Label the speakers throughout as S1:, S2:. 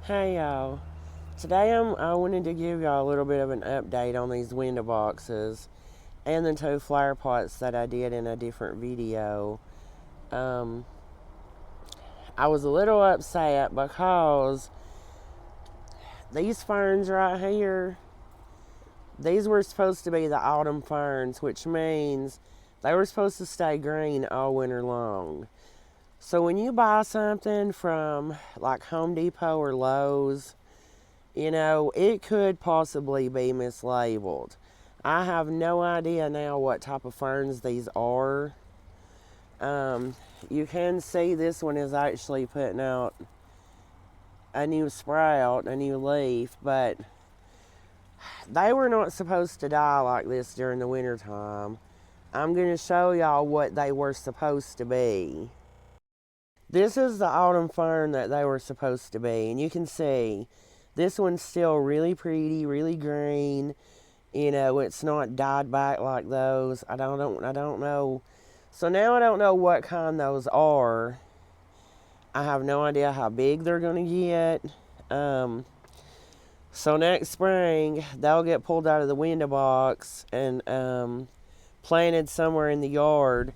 S1: Hey y'all. Today I wanted to give y'all a little bit of an update on these window boxes and the two flower pots that I did in a different video. Um, I was a little upset because these ferns right here, these were supposed to be the autumn ferns, which means they were supposed to stay green all winter long. So when you buy something from like Home Depot or Lowe's, it could possibly be mislabeled. I have no idea now what type of ferns these are. You can see this one is actually putting out a new sprout, a new leaf, but they were not supposed to die like this during the winter time. I'm going to show y'all what they were supposed to be. This is the autumn fern that they were supposed to be, and you can see this one's still really pretty, really green. It's not dyed back like those. I don't know. So now I don't know what kind those are. I have no idea how big they're gonna get. So next spring they'll get pulled out of the window box and planted somewhere in the yard.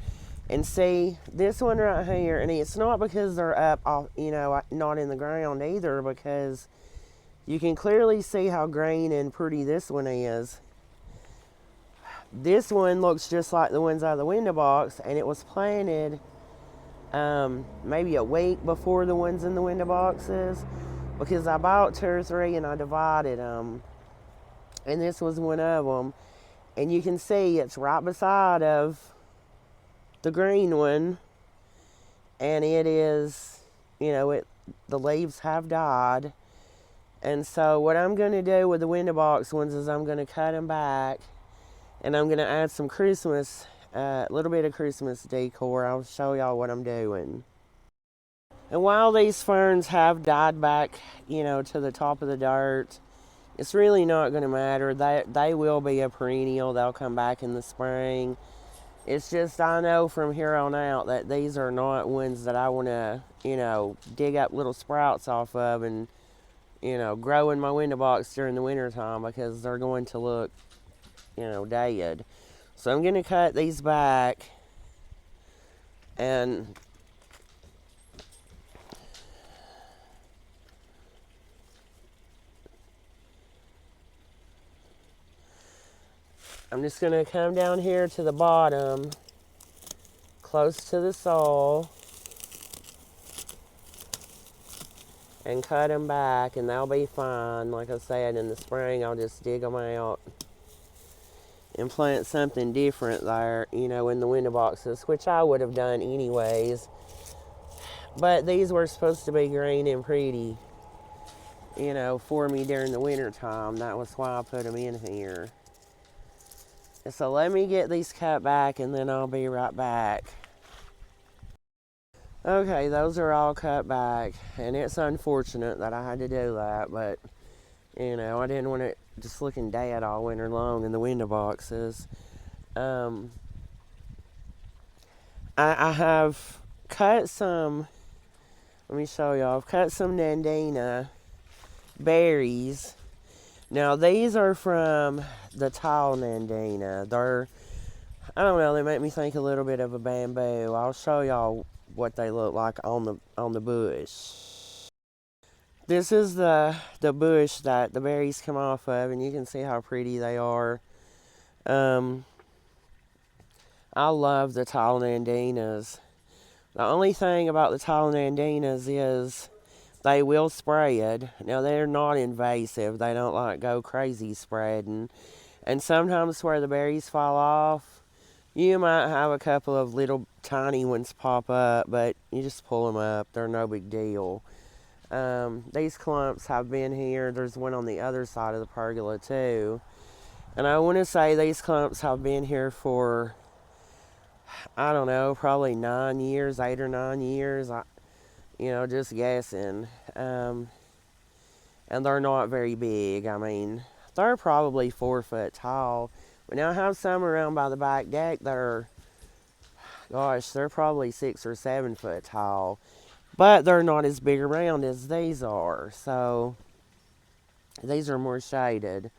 S1: And see this one right here, and it's not because they're up, not in the ground either, because you can clearly see how green and pretty this one is. This one looks just like the ones out of the window box, and it was planted maybe a week before the ones in the window boxes, because I bought 2 or 3 and I divided them, and this was one of them. And you can see it's right beside of the green one, and it is, the leaves have died. And so what I'm going to do with the window box ones is I'm going to cut them back, and I'm going to add some Christmas, a little bit of Christmas decor. I'll show y'all what I'm doing. And while these ferns have died back, to the top of the dirt, it's really not going to matter. They will be a perennial. They'll come back in the spring. It's just I know from here on out that these are not ones that I want to, dig up little sprouts off of and, grow in my window box during the winter time, because they're going to look, dead. So I'm going to cut these back, and I'm just going to come down here to the bottom, close to the soil, and cut them back, and they'll be fine. Like I said, in the spring I'll just dig them out and plant something different there, in the window boxes, which I would have done anyways. But these were supposed to be green and pretty, for me during the winter time. That was why I put them in here. So let me get these cut back, and then I'll be right back. Okay, those are all cut back, and it's unfortunate that I had to do that, but, I didn't want it just looking dead all winter long in the window boxes. I have cut some, let me show y'all, I've cut some Nandina berries. Now, these are from the tall Nandina. I don't know, they make me think a little bit of a bamboo. I'll show y'all what they look like on the bush. This is the bush that the berries come off of, and you can see how pretty they are. I love the tall Nandinas. The only thing about the tall Nandinas is they will spread. Now, they're not invasive. They don't go crazy spreading. And sometimes where the berries fall off, you might have a couple of little tiny ones pop up, but you just pull them up. They're no big deal. These clumps have been here. There's one on the other side of the pergola too. And I want to say these clumps have been here for, I don't know, probably 9 years, 8 or 9 years. Just guessing. And they're not very big. I mean, they're probably 4 foot tall. But now I have some around by the back deck that are, gosh, they're probably 6 or 7 foot tall. but they're not as big around as these are. So these are more shaded.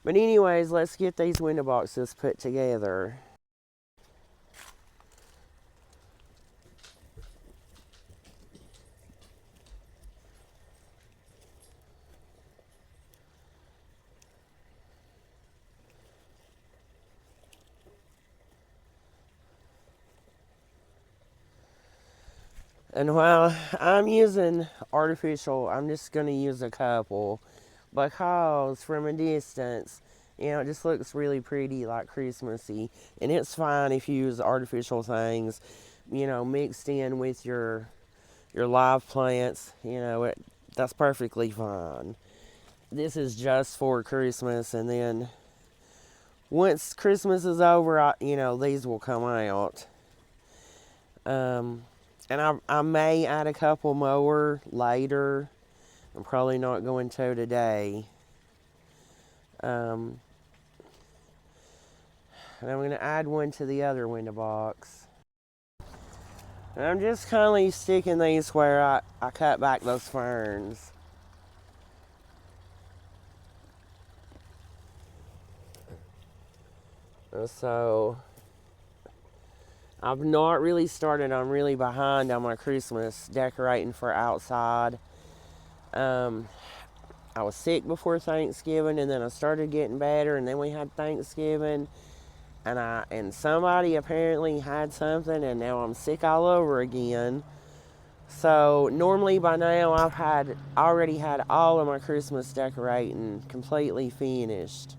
S1: But anyways, let's get these window boxes put together. And while I'm using artificial, I'm just going to use a couple because from a distance, you know, it just looks really pretty, like Christmassy. And it's fine if you use artificial things, you know, mixed in with your live plants, you know, that's perfectly fine. This is just for Christmas, and then once Christmas is over, you know, these will come out. And I may add a couple more later. I'm probably not going to today. And I'm going to add one to the other window box. And I'm just kind of sticking these where I cut back those ferns. So I've not really started. I'm really behind on my Christmas decorating for outside. I was sick before Thanksgiving, and then I started getting better, and then we had Thanksgiving, and somebody apparently had something, and now I'm sick all over again. So normally by now I've already had all of my Christmas decorating completely finished,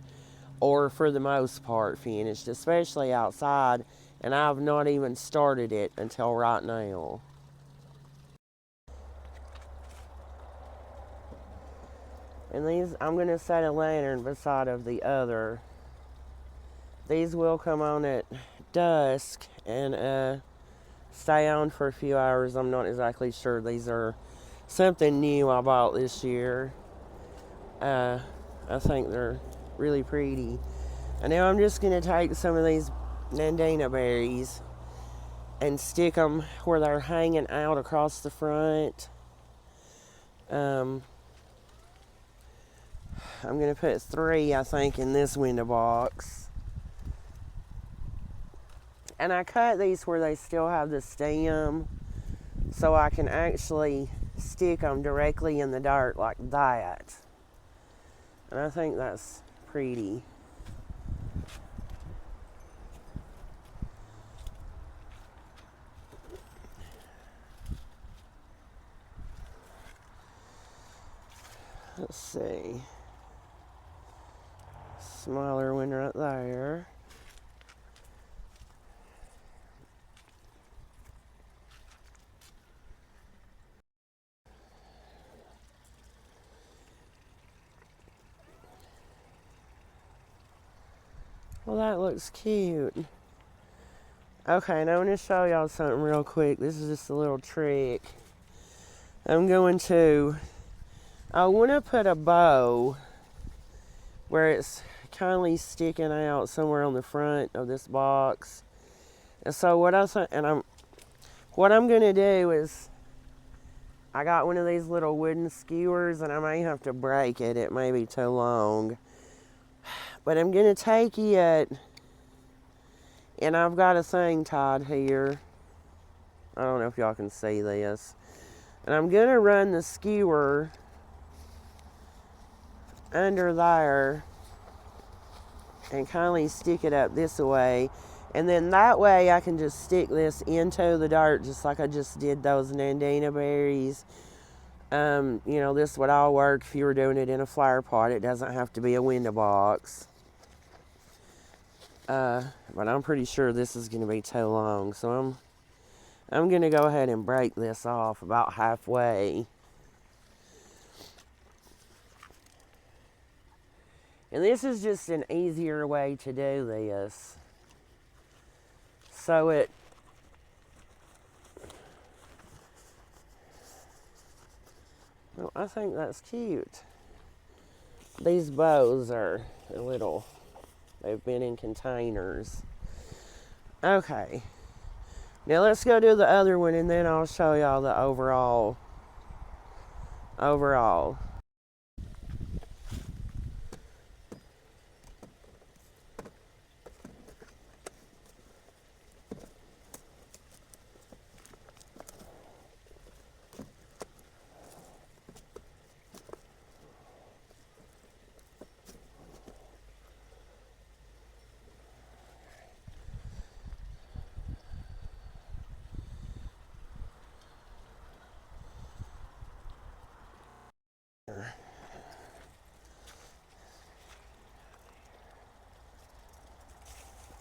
S1: or for the most part finished, especially outside, and I've not even started it until right now. And these, I'm going to set a lantern beside of the other. These will come on at dusk and stay on for a few hours. I'm not exactly sure. These are something new I bought this year. I think they're really pretty. And now I'm just going to take some of these Nandina berries and stick them where they're hanging out across the front. I'm going to put 3, I think, in this window box. And I cut these where they still have the stem so I can actually stick them directly in the dirt like that. And I think that's pretty. Let's see. Smaller one right there. Well, that looks cute. Okay, now I'm going to show y'all something real quick. This is just a little trick. I want to put a bow where it's kind of sticking out somewhere on the front of this box. And so what I'm going to do is, I got one of these little wooden skewers, and I may have to break it. It may be too long. But I'm going to take it, and I've got a thing tied here. I don't know if y'all can see this. And I'm going to run the skewer under there and kind of stick it up this way. And then that way I can just stick this into the dirt just like I just did those Nandina berries. You know, this would all work if you were doing it in a flower pot. It doesn't have to be a window box. But I'm pretty sure this is going to be too long. So I'm going to go ahead and break this off about halfway. And this is just an easier way to do this. So well, I think that's cute. These bows are a they've been in containers. Okay. Now let's go do the other one and then I'll show y'all the overall.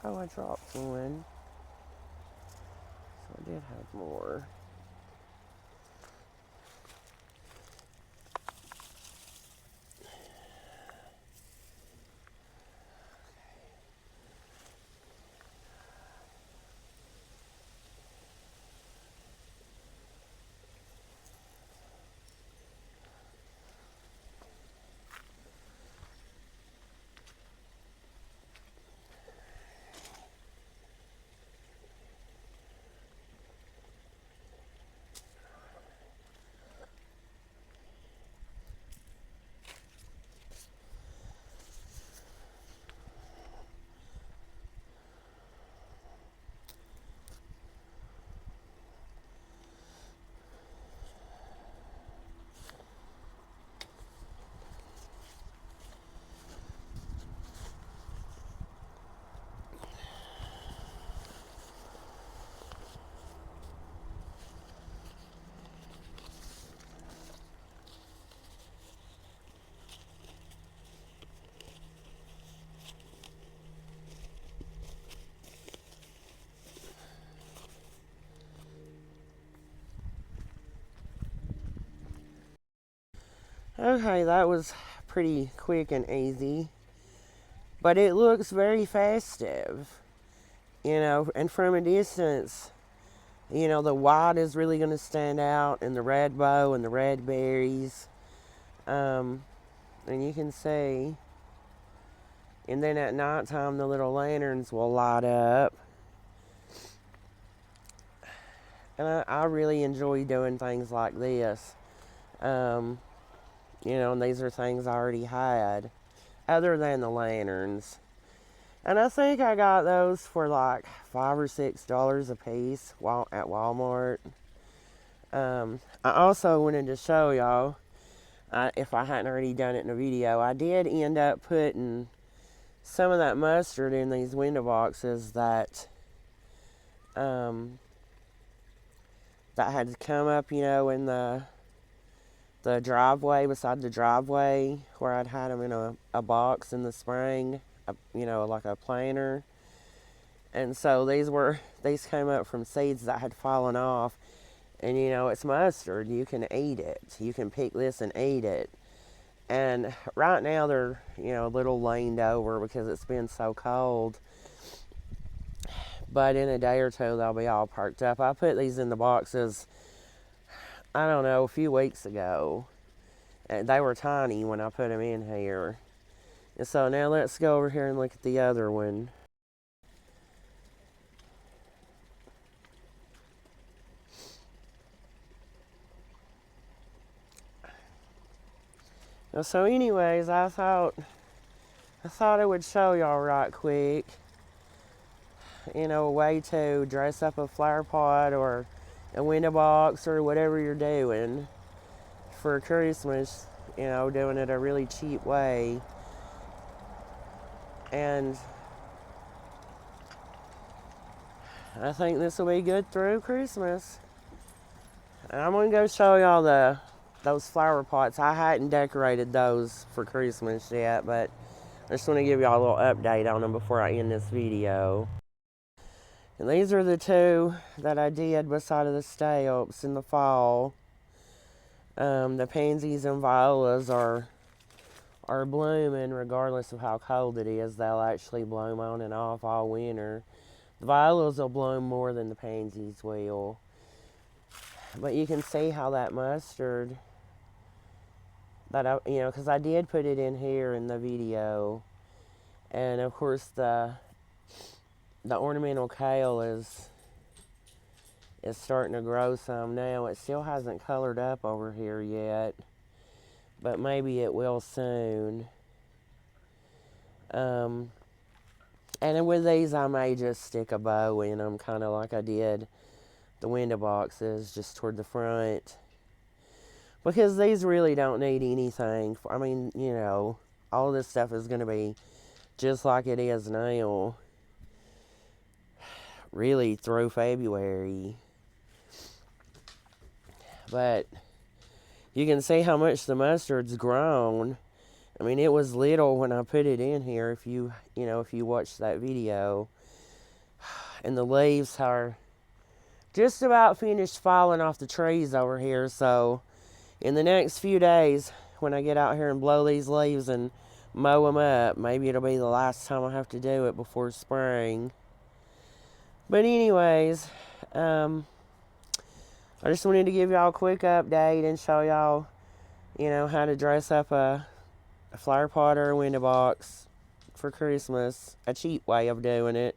S1: Oh, I dropped one. So I did have more. Okay, that was pretty quick and easy. But it looks very festive, and from a distance, the white is really going to stand out, and the red bow and the red berries. And you can see. And then at nighttime, the little lanterns will light up. And I really enjoy doing things like this. And these are things I already had, other than the lanterns. And I think I got those for like $5 or $6 a piece at Walmart. I also wanted to show y'all, if I hadn't already done it in a video, I did end up putting some of that mustard in these window boxes that that had come up, in the driveway, beside the driveway, where I'd had them in a box in the spring, like a planter. And so these came up from seeds that had fallen off. And it's mustard. You can eat it. You can pick this and eat it. And right now they're, a little leaned over because it's been so cold. But in a day or two, they'll be all perked up. I put these in the boxes, I don't know, a few weeks ago. And they were tiny when I put them in here. And so now let's go over here and look at the other one. So anyways, I thought I would show y'all right quick, a way to dress up a flower pot or a window box or whatever you're doing for Christmas, doing it a really cheap way. And I think this will be good through Christmas. And I'm going to go show y'all those flower pots. I hadn't decorated those for Christmas yet, but I just want to give y'all a little update on them before I end this video. And these are the two that I did beside of the stamps in the fall. The pansies and violas are blooming regardless of how cold it is. They'll actually bloom on and off all winter. The violas will bloom more than the pansies will. But you can see how that mustard, because I did put it in here in the video. And of course the ornamental kale is is starting to grow some now. It still hasn't colored up over here yet, but maybe it will soon. And then with these, I may just stick a bow in them, kind of like I did the window boxes, just toward the front. Because these really don't need anything. I mean, you know, all this stuff is going to be just like it is now, really through February. But you can see how much the mustard's grown. I mean, it was little when I put it in here, if you watched that video. And the leaves are just about finished falling off the trees over here. So in the next few days, when I get out here and blow these leaves and mow them up, maybe it'll be the last time I have to do it before spring. But anyways, I just wanted to give y'all a quick update and show y'all, how to dress up a flower pot or a window box for Christmas. A cheap way of doing it.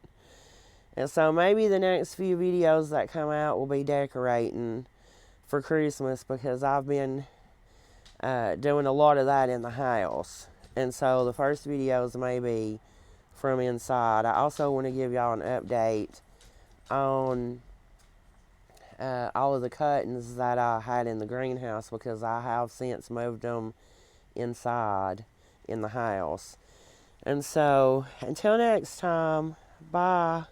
S1: And so maybe the next few videos that come out will be decorating for Christmas, because I've been doing a lot of that in the house. And so the first videos may be from inside. I also want to give y'all an update on all of the cuttings that I had in the greenhouse, because I have since moved them inside in the house. And so until next time, bye.